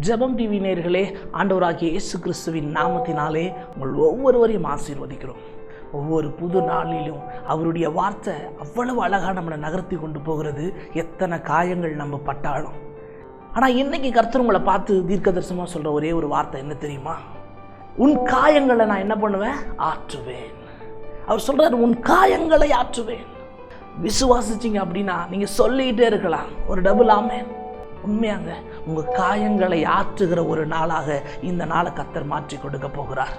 ஜெபம் டிவி நேயர்களே, ஆண்டவராகிய இயேசு கிறிஸ்துவின் நாமத்தினாலே உங்கள் ஒவ்வொருவரையும் ஆசீர்வதிக்கிறோம். ஒவ்வொரு புது நாளிலும் அவருடைய வார்த்தை அவ்வளவு அழகாக நம்மளை நகர்த்தி கொண்டு போகிறது. எத்தனை காயங்கள் நம்ம பட்டாலும். ஆனால் இன்னைக்கு கர்த்தர் உங்களை பார்த்து தீர்க்கதரிசனமாக சொல்கிற ஒரே ஒரு வார்த்தை என்ன தெரியுமா? உன் காயங்களை நான் என்ன பண்ணுவேன்? ஆற்றுவேன். அவர் சொல்கிறார், உன் காயங்களை ஆற்றுவேன். விசுவாசிச்சிங்க அப்படின்னா நீங்கள் சொல்லிகிட்டே இருக்கலாம். ஒரு டபுள் ஆமென். உண்மையாங்க, உங்கள் காயங்களை ஆற்றுகிற ஒரு நாளாக இந்த நாளை கர்த்தர் மாற்றி கொடுக்க போகிறார்.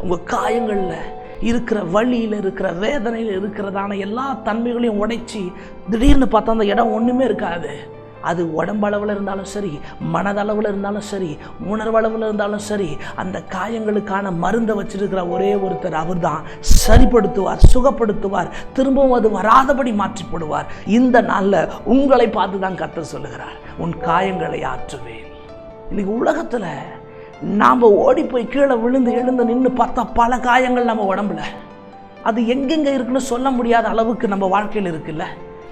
உங்கள் காயங்களில் இருக்கிற வழியில் இருக்கிற வேதனையில் இருக்கிறதான எல்லா தன்மைகளையும் உடைச்சி திடீர்னு பார்த்தா அந்த இடம் ஒன்றுமே இருக்காது. அது உடம்பளவில் இருந்தாலும் சரி, மனதளவில் இருந்தாலும் சரி, உணர்வளவில் இருந்தாலும் சரி, அந்த காயங்களுக்கான மருந்தை வச்சிருக்கிற ஒரே ஒருத்தர் அவர் தான். சரிப்படுத்துவார், சுகப்படுத்துவார், திரும்பவும் அது வராதபடி மாற்றி போடுவார். இந்த நாளில் உங்களை பார்த்து தான் கர்த்தர் சொல்லுகிறார், உன் காயங்களை ஆற்றுவேன். இன்னைக்கு உலகத்தில் நாம் ஓடி போய் கீழே விழுந்து எழுந்து நின்று பார்த்தா பல காயங்கள் நம்ம உடம்புல, அது எங்கெங்கே இருக்குன்னு சொல்ல முடியாத அளவுக்கு நம்ம வாழ்க்கையில் இருக்குல்ல.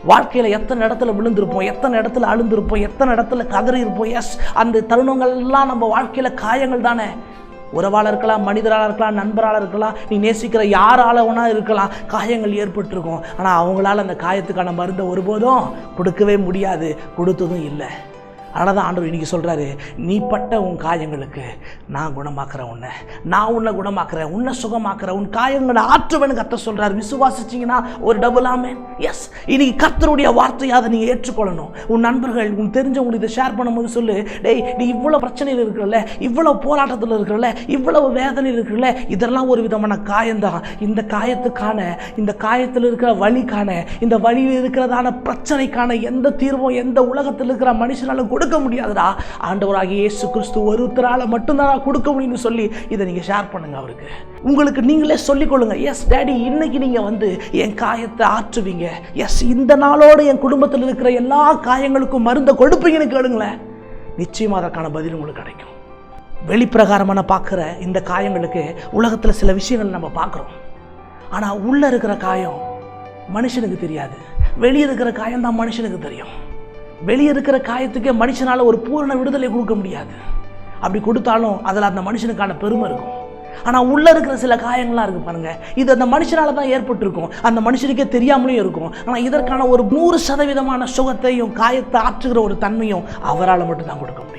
வாழ்க்கையில் எத்தனை இடத்துல விழுந்திருப்போம், எத்தனை இடத்துல அழுந்திருப்போம், எத்தனை இடத்துல கதறி இருப்போம். எஸ், அந்த தருணங்கள்லாம் நம்ம வாழ்க்கையில் காயங்கள் தானே. உறவாளர் இருக்கலாம், மனிதராக இருக்கலாம், நண்பரால் இருக்கலாம், நீ நேசிக்கிற யாரால ஒன்றா இருக்கலாம், காயங்கள் ஏற்பட்டிருக்கும். ஆனால் அவங்களால அந்த காயத்துக்கான மருந்தை ஒருபோதும் கொடுக்கவே முடியாது, கொடுத்ததும் இல்லை. அதனால தான் ஆண்டவர் இன்றைக்கி சொல்கிறாரு, நீ பட்ட உன் காயங்களுக்கு நான் குணமாக்குறேன், நான் உன்னை குணமாக்குறேன், உன்னை சுகமாக்குறேன், உன் காயங்களை ஆற்றுவேன்னு கர்த்தர் சொல்கிறார். விசுவாசிச்சிங்கன்னா ஒரு டபுள் ஆமென். எஸ், இன்னைக்கு கர்த்தருடைய வார்த்தையை அதை நீங்கள் ஏற்றுக்கொள்ளணும். உன் நண்பர்கள், உன் தெரிஞ்சவங்களுக்கு இதை ஷேர் பண்ணும்போது சொல்லு, டேய், நீ இவ்வளோ பிரச்சனையில் இருக்கிறல்ல, இவ்வளோ போராட்டத்தில் இருக்கிறல்ல, இவ்வளவு வேதனையில் இருக்கிறல்ல, இதெல்லாம் ஒரு விதமான காயம்தான். இந்த காயத்துக்கான, இந்த காயத்தில் இருக்கிற வலிக்கான, இந்த வழியில் இருக்கிறதான பிரச்சனைக்கான எந்த தீர்வும் எந்த உலகத்தில் இருக்கிற மனுஷனாலும் கொடுக்க முடியாதுடா. ஆண்டவராகிய இயேசு கிறிஸ்து ஒருத்தரால மட்டும்தான் கொடுக்க முடியும்னு சொல்லி இதை நீங்க ஷேர் பண்ணுங்க அவருக்கு. உங்களுக்கு நீங்களே சொல்லிக் கொள்ளுங்க, எஸ் டாடி, இன்னைக்கு நீங்க வந்து என் காயத்தை ஆற்றுவீங்க. எஸ், இந்த நாளோடு என் குடும்பத்தில் இருக்கிற எல்லா காயங்களுக்கும் மருந்தை கொடுப்பீங்கன்னு கேளுங்களேன். நிச்சயமா அதற்கான பதில் உங்களுக்கு கிடைக்கும். வெளிப்பிரகாரமான பார்க்குற இந்த காயங்களுக்கு உலகத்தில் சில விஷயங்கள் நம்ம பார்க்குறோம். ஆனால் உள்ள இருக்கிற காயம் மனுஷனுக்கு தெரியாது. வெளியே இருக்கிற காயம் தான் மனுஷனுக்கு தெரியும். வெளியே இருக்கிற காயத்துக்கே மனுஷனால் ஒரு பூரண விடுதலை கொடுக்க முடியாது. அப்படி கொடுத்தாலும் அதில் அந்த மனுஷனுக்கான பெருமை இருக்கும். ஆனால் உள்ளே இருக்கிற சில காயங்கள்லாம் இருக்குது பாருங்கள், இது அந்த மனுஷனால தான் ஏற்பட்டிருக்கும், அந்த மனுஷனுக்கே தெரியாமலேயும் இருக்கும். ஆனால் இதற்கான ஒரு 100% சுகத்தையும் காயத்தை ஆற்றுகிற ஒரு தன்மையும் அவரால் மட்டும்தான் கொடுக்க முடியும்.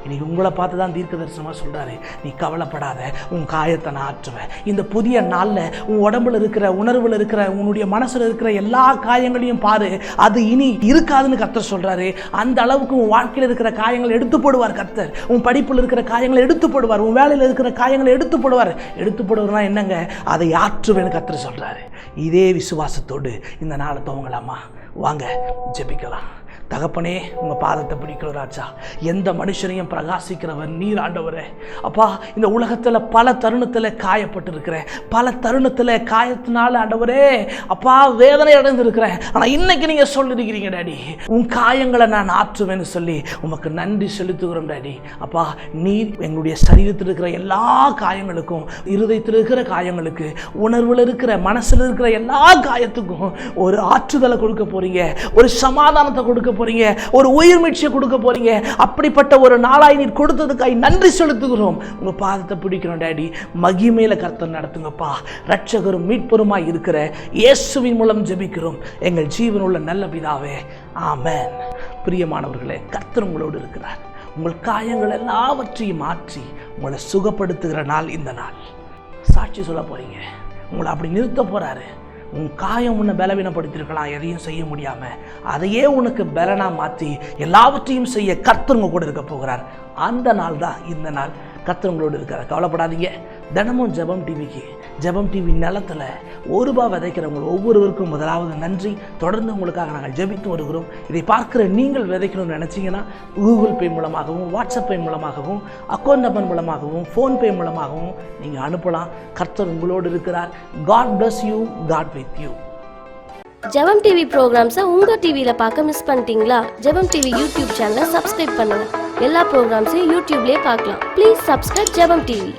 இன்னைக்கு உங்களை பார்த்து தான் தீர்க்க தரிசனமாக சொல்கிறாரு, நீ கவலைப்படாத, உன் காயத்தை நான் ஆற்றுவேன். இந்த புதிய நாளில் உன் உடம்புல இருக்கிற, உணர்வில் இருக்கிற, உன்னுடைய மனசில் இருக்கிற எல்லா காயங்களையும் பாரு, அது இனி இருக்காதுன்னு கர்த்தர் சொல்கிறாரு. அந்த அளவுக்கு உன் வாழ்க்கையில் இருக்கிற காயங்களை எடுத்து போடுவார் கர்த்தர். உன் படிப்பில் இருக்கிற காயங்களை எடுத்து போடுவார், உன் வேலையில் இருக்கிற காயங்களை எடுத்து போடுவார். எடுத்து போடுவார்னா என்னங்க? அதை ஆற்றுவேன்னு கர்த்தர் சொல்கிறாரு. இதே விசுவாசத்தோடு இந்த நாளை துவங்கலாமா? வாங்க ஜெபிக்கலாம். தகப்பனே, உங்கள் பாதத்தை பிடிக்கிற ராஜா, எந்த மனுஷனையும் பிரகாசிக்கிறவர் நீர் ஆண்டவரே. அப்பா, இந்த உலகத்தில் பல தருணத்தில் காயப்பட்டிருக்கிறேன், பல தருணத்தில் காயத்தினால ஆண்டவரே அப்பா வேதனை அடைந்திருக்கிறேன். ஆனால் இன்னைக்கு நீங்கள் சொல்லியிருக்கிறீங்க டாடி, உன் காயங்களை நான் ஆற்றுவேன்னு சொல்லி உமக்கு நன்றி செலுத்துகிறோம் டாடி. அப்பா, நீர் எங்களுடைய சரீரத்தில் இருக்கிற எல்லா காயங்களுக்கும், இருதயத்தில் இருக்கிற காயங்களுக்கு, உணர்வில் இருக்கிற, மனசில் இருக்கிற எல்லா காயத்துக்கும் ஒரு ஆற்றுதலை கொடுக்க போறீங்க, ஒரு சமாதானத்தை கொடுக்க போறீங்க, ஒரு உயிர் மீட்சியை கொடுக்க போறீங்க. அப்படிப்பட்ட ஒரு நாளாய் நீர் கொடுத்ததுக்காய் நன்றி செலுத்துகிறோம். உங்க பாதத்தை பிடிக்கிறோம் டாடி. மகிமையில கர்த்தர் நடத்துங்கப்பா. ரட்சகரும் மீட்பருமாய் இருக்கிற இயேசுவின் மூலம் ஜெபிக்கிறோம் எங்கள் ஜீவனுள்ள நல்ல பிதாவே, ஆமென். பிரியமானவர்களே, கர்த்தர் உங்களோடு இருக்கிறார். உங்கள் காயங்கள் எல்லாவற்றையும் மாற்றி உங்களை சுகப்படுத்துகிற நாள் இந்த நாள். சாட்சி சொல்ல போறீங்க, உங்களை அப்படி நிறுத்த போறாரு. உன் காயம் உன்னை பலவீனப்படுத்திருக்கலாம், எதையும் செய்ய முடியாமல், அதையே உனக்கு பலனா மாற்றி எல்லாவற்றையும் செய்ய கர்த்தர் உங்க கூட இருக்க போகிறார். அந்த நாள் தான் இந்த நாள். கர்த்தர் உங்களோடு இருக்கிறார், கவலைப்படாதீங்க. தினமும் ஜெபம் டிவி நிலத்தில் ₹1 விதைக்கிறவங்க ஒவ்வொருவருக்கும் முதலாவது நன்றி. தொடர்ந்து உங்களுக்காக நாங்கள் ஜெபித்து வருகிறோம். இதை பார்க்குற நீங்கள் விதைக்கணும்னு நினச்சிங்கன்னா கூகுள் பே மூலமாகவும், வாட்ஸ்அப் பே மூலமாகவும், அக்கௌண்ட் நம்பர் மூலமாகவும், ஃபோன்பே மூலமாகவும் நீங்கள் அனுப்பலாம். கர்த்தர் உங்களோடு இருக்கிறார். God bless you. God with you. ஜெபம் டிவி ப்ரோக்ராம்ஸை உங்கள் டிவியில் பார்க்க மிஸ் பண்ணிட்டீங்களா? ஜெபம் டிவி யூடியூப் சேனலை சப்ஸ்கிரைப் பண்ணுங்கள். எல்லா ப்ரோக்ராம்ஸையும் யூடியூப்லேயே பார்க்கலாம். ப்ளீஸ் சப்ஸ்கிரைப் ஜெபம் டிவி.